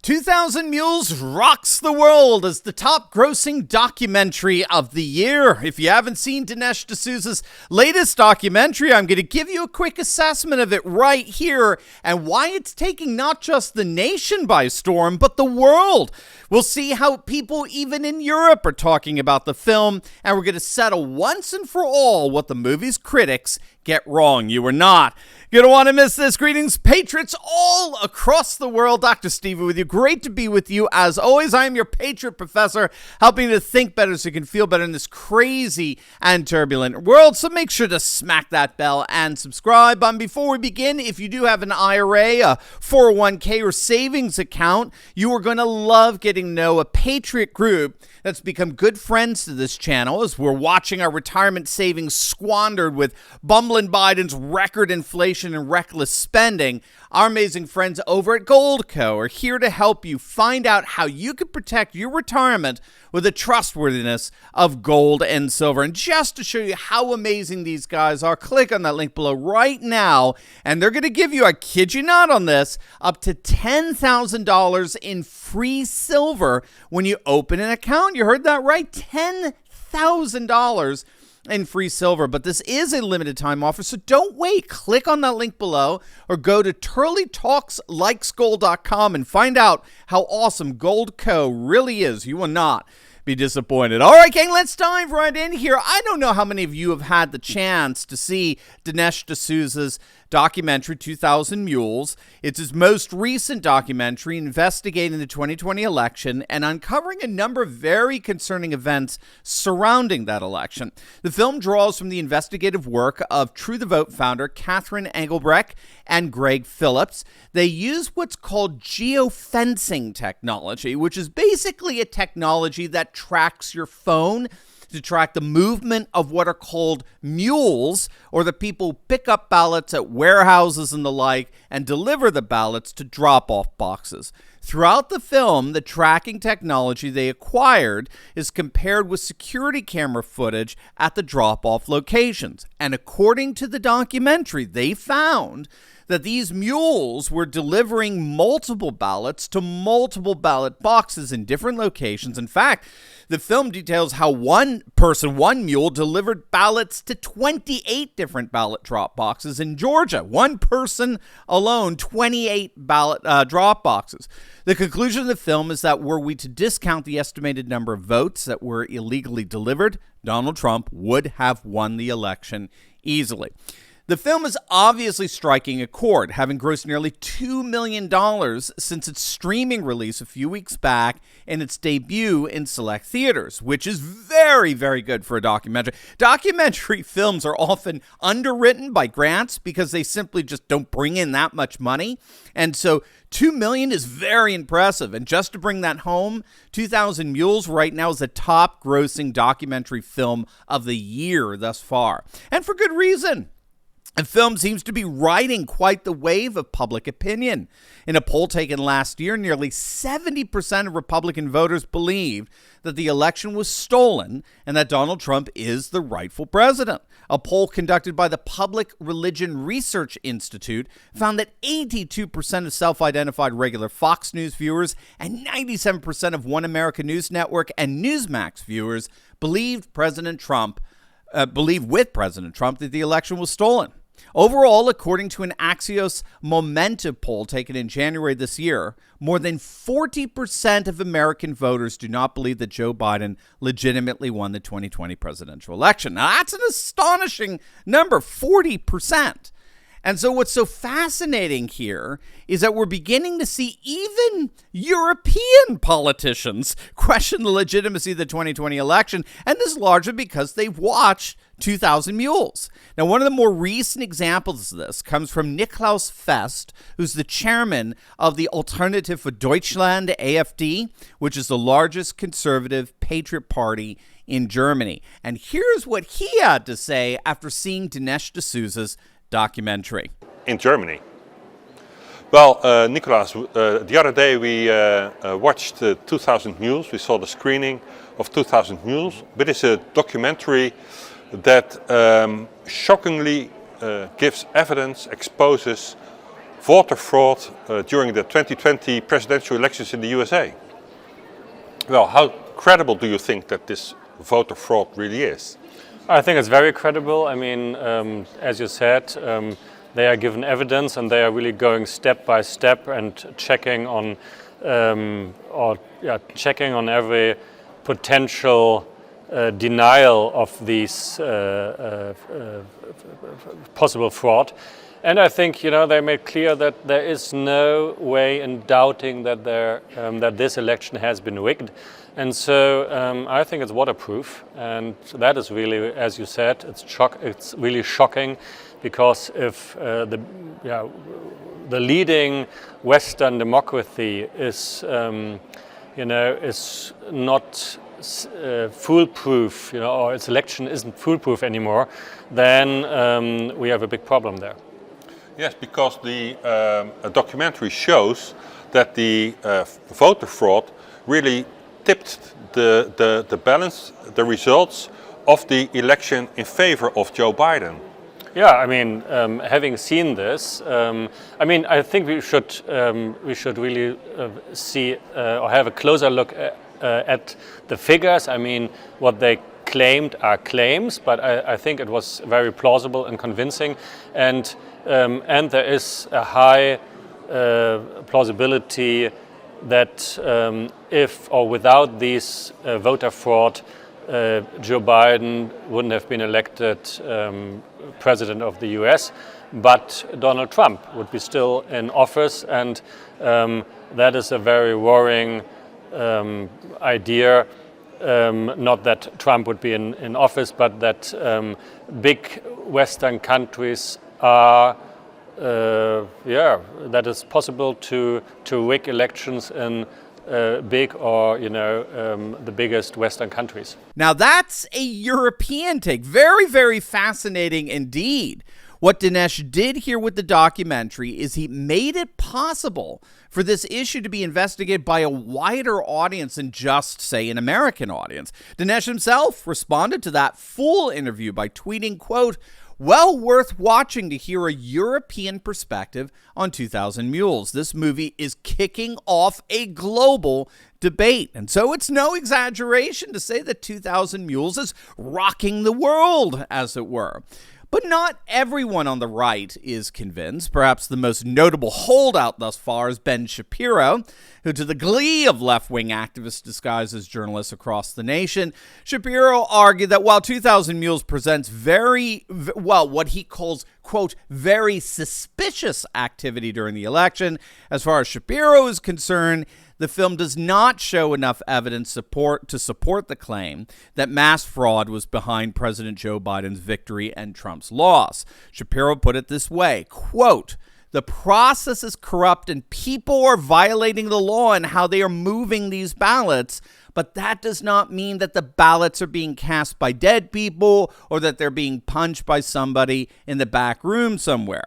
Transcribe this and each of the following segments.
2,000 Mules Rocks the World as the top grossing documentary of the year. If you haven't seen Dinesh D'Souza's latest documentary, I'm going to give you a quick assessment of it right here and why it's taking not just the nation by storm, but the world. We'll see how people even in Europe are talking about the film, and we're going to settle once and for all what the movie's critics get wrong. You are not going to want to miss this. Greetings, patriots all across the world. Dr. Stevie with you. Great to be with you. As always, I am your Patriot Professor, helping you to think better so you can feel better in this crazy and turbulent world. So make sure to smack that bell and subscribe. Before we begin, if you do have an IRA, a 401k, or savings account, you are going to love getting to know a Patriot group that's become good friends to this channel as we're watching our retirement savings squandered with bumbling Biden's record inflation and reckless spending. Our amazing friends over at Goldco are here to help you find out how you can protect your retirement with the trustworthiness of gold and silver. And just to show you how amazing these guys are, click on that link below right now, and they're going to give you, I kid you not on this, up to $10,000 in free silver when you open an account. You heard that right, $10,000 in free silver. But this is a limited time offer, so don't wait. Click on that link below or go to turleytalkslikesgold.com and find out how awesome Goldco really is. You will not be disappointed. All right, gang, let's dive right in here. I don't know how many of you have had the chance to see Dinesh D'Souza's documentary, 2,000 Mules. It's his most recent documentary investigating the 2020 election and uncovering a number of very concerning events surrounding that election. The film draws from the investigative work of True the Vote founder Catherine Engelbrecht and Greg Phillips. They use what's called geofencing technology, which is basically a technology that tracks your phone to track the movement of what are called mules, or the people who pick up ballots at warehouses and the like and deliver the ballots to drop-off boxes. Throughout the film, the tracking technology they acquired is compared with security camera footage at the drop-off locations. And according to the documentary, they found that these mules were delivering multiple ballots to multiple ballot boxes in different locations. In fact, the film details how one mule, delivered ballots to 28 different ballot drop boxes in Georgia. One person alone, 28 ballot drop boxes. The conclusion of the film is that were we to discount the estimated number of votes that were illegally delivered, Donald Trump would have won the election easily. The film is obviously striking a chord, having grossed nearly $2 million since its streaming release a few weeks back and its debut in select theaters, which is very, very good for a documentary. Documentary films are often underwritten by grants because they simply just don't bring in that much money. And so $2 million is very impressive. And just to bring that home, 2,000 Mules right now is the top grossing documentary film of the year thus far. And for good reason. The film seems to be riding quite the wave of public opinion. In a poll taken last year, nearly 70% of Republican voters believed that the election was stolen and that Donald Trump is the rightful president. A poll conducted by the Public Religion Research Institute found that 82% of self-identified regular Fox News viewers and 97% of One America News Network and Newsmax viewers believed with President Trump that the election was stolen. Overall, according to an Axios Momentum poll taken in January this year, more than 40% of American voters do not believe that Joe Biden legitimately won the 2020 presidential election. Now, that's an astonishing number, 40%. And so what's so fascinating here is that we're beginning to see even European politicians question the legitimacy of the 2020 election, and this is largely because they've watched 2,000 Mules. Now, one of the more recent examples of this comes from Niklaus Fest, who's the chairman of the Alternative for Deutschland, AfD, which is the largest conservative patriot party in Germany. And here's what he had to say after seeing Dinesh D'Souza's documentary. In Germany. Well, Nicolas, the other day we watched 2,000 Mules. We saw the screening of 2,000 Mules, but it's a documentary that shockingly gives evidence, exposes voter fraud during the 2020 presidential elections in the USA. Well, how credible do you think that this voter fraud really is? I think it's very credible. I mean, as you said, they are given evidence and they are really going step by step and checking on checking on every potential denial of these possible fraud. And I think, they made clear that there is no way in doubting that that this election has been rigged. And so I think it's waterproof, and that is really, as you said, it's really shocking, because if the leading Western democracy is is not foolproof, or its election isn't foolproof anymore, then we have a big problem there. Yes, because the documentary shows that the voter fraud really tipped the balance, the results of the election in favor of Joe Biden. Yeah, I mean, having seen this, I think we should really see or have a closer look at the figures. I mean, what they claimed are claims, but I think it was very plausible and convincing, and there is a high plausibility that if or without these voter fraud, Joe Biden wouldn't have been elected president of the US, but Donald Trump would be still in office, and that is a very worrying idea. Not that Trump would be in office, but that big Western countries are, that it's possible to rig elections in big or, the biggest Western countries. Now that's a European take. Very, very fascinating indeed. What Dinesh did here with the documentary is he made it possible for this issue to be investigated by a wider audience than just, say, an American audience. Dinesh himself responded to that full interview by tweeting, quote, "Well worth watching to hear a European perspective on 2000 Mules. This movie is kicking off a global debate." And so it's no exaggeration to say that 2000 Mules is rocking the world, as it were. But not everyone on the right is convinced. Perhaps the most notable holdout thus far is Ben Shapiro, who, to the glee of left-wing activists disguised as journalists across the nation, Shapiro argued that while 2000 Mules presents what he calls, quote, very suspicious activity during the election, as far as Shapiro is concerned, the film does not show enough evidence to support the claim that mass fraud was behind President Joe Biden's victory and Trump's loss. Shapiro put it this way, quote, "The process is corrupt and people are violating the law in how they are moving these ballots, but that does not mean that the ballots are being cast by dead people or that they're being punched by somebody in the back room somewhere."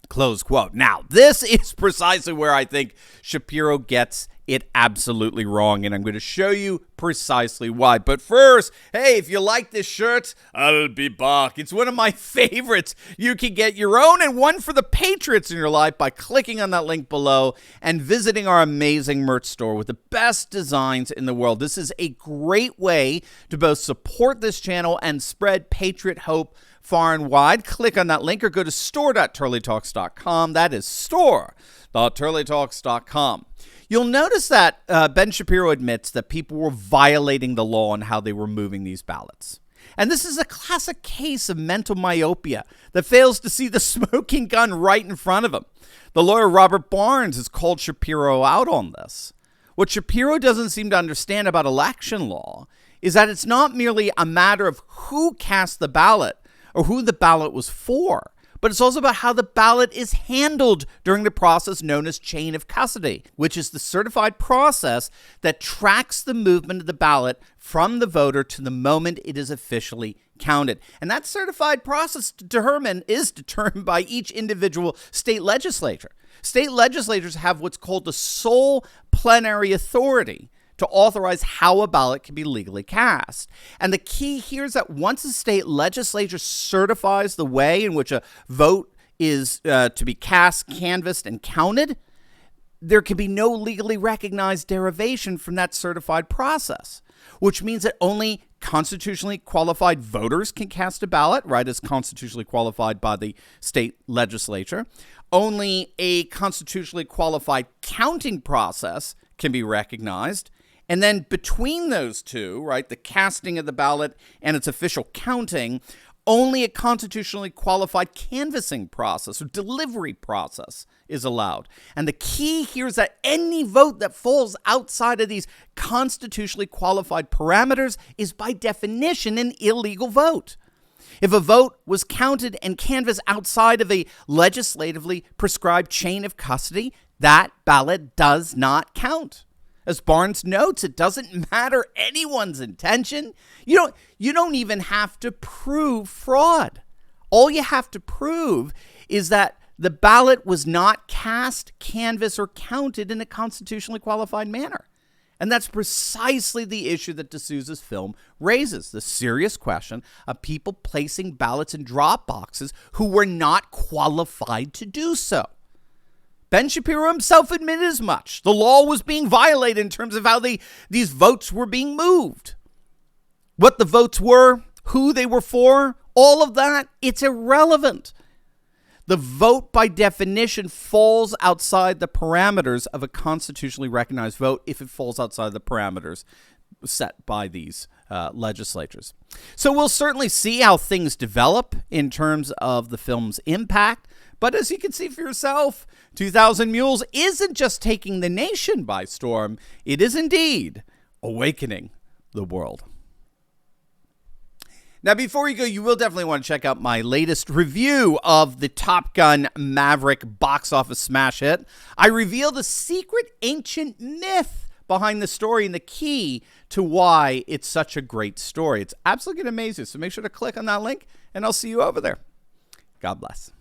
Close quote. Now, this is precisely where I think Shapiro gets it absolutely wrong, and I'm going to show you precisely why. But first, hey, if you like this shirt, I'll be back. It's one of my favorites. You can get your own and one for the Patriots in your life by clicking on that link below and visiting our amazing merch store with the best designs in the world. This is a great way to both support this channel and spread Patriot hope far and wide. Click on that link or go to store.turleytalks.com. That is store.turleytalks.com. You'll notice that Ben Shapiro admits that people were violating the law and how they were moving these ballots. And this is a classic case of mental myopia that fails to see the smoking gun right in front of him. The lawyer Robert Barnes has called Shapiro out on this. What Shapiro doesn't seem to understand about election law is that it's not merely a matter of who cast the ballot or who the ballot was for, but it's also about how the ballot is handled during the process known as chain of custody, which is the certified process that tracks the movement of the ballot from the voter to the moment it is officially counted. And that certified process is determined by each individual state legislature. State legislatures have what's called the sole plenary authority to authorize how a ballot can be legally cast. And the key here is that once a state legislature certifies the way in which a vote is to be cast, canvassed, and counted, there can be no legally recognized derivation from that certified process, which means that only constitutionally qualified voters can cast a ballot, right, as constitutionally qualified by the state legislature. Only a constitutionally qualified counting process can be recognized. And then between those two, right, the casting of the ballot and its official counting, only a constitutionally qualified canvassing process or delivery process is allowed. And the key here is that any vote that falls outside of these constitutionally qualified parameters is by definition an illegal vote. If a vote was counted and canvassed outside of a legislatively prescribed chain of custody, that ballot does not count. As Barnes notes, it doesn't matter anyone's intention. You don't even have to prove fraud. All you have to prove is that the ballot was not cast, canvassed, or counted in a constitutionally qualified manner. And that's precisely the issue that D'Souza's film raises, the serious question of people placing ballots in drop boxes who were not qualified to do so. Ben Shapiro himself admitted as much. The law was being violated in terms of how these votes were being moved. What the votes were, who they were for, all of that, it's irrelevant. The vote, by definition, falls outside the parameters of a constitutionally recognized vote if it falls outside the parameters set by these legislatures. So we'll certainly see how things develop in terms of the film's impact. But as you can see for yourself, 2000 Mules isn't just taking the nation by storm. It is indeed awakening the world. Now, before you go, you will definitely want to check out my latest review of the Top Gun Maverick box office smash hit. I reveal the secret ancient myth behind the story and the key to why it's such a great story. It's absolutely amazing. So make sure to click on that link, and I'll see you over there. God bless.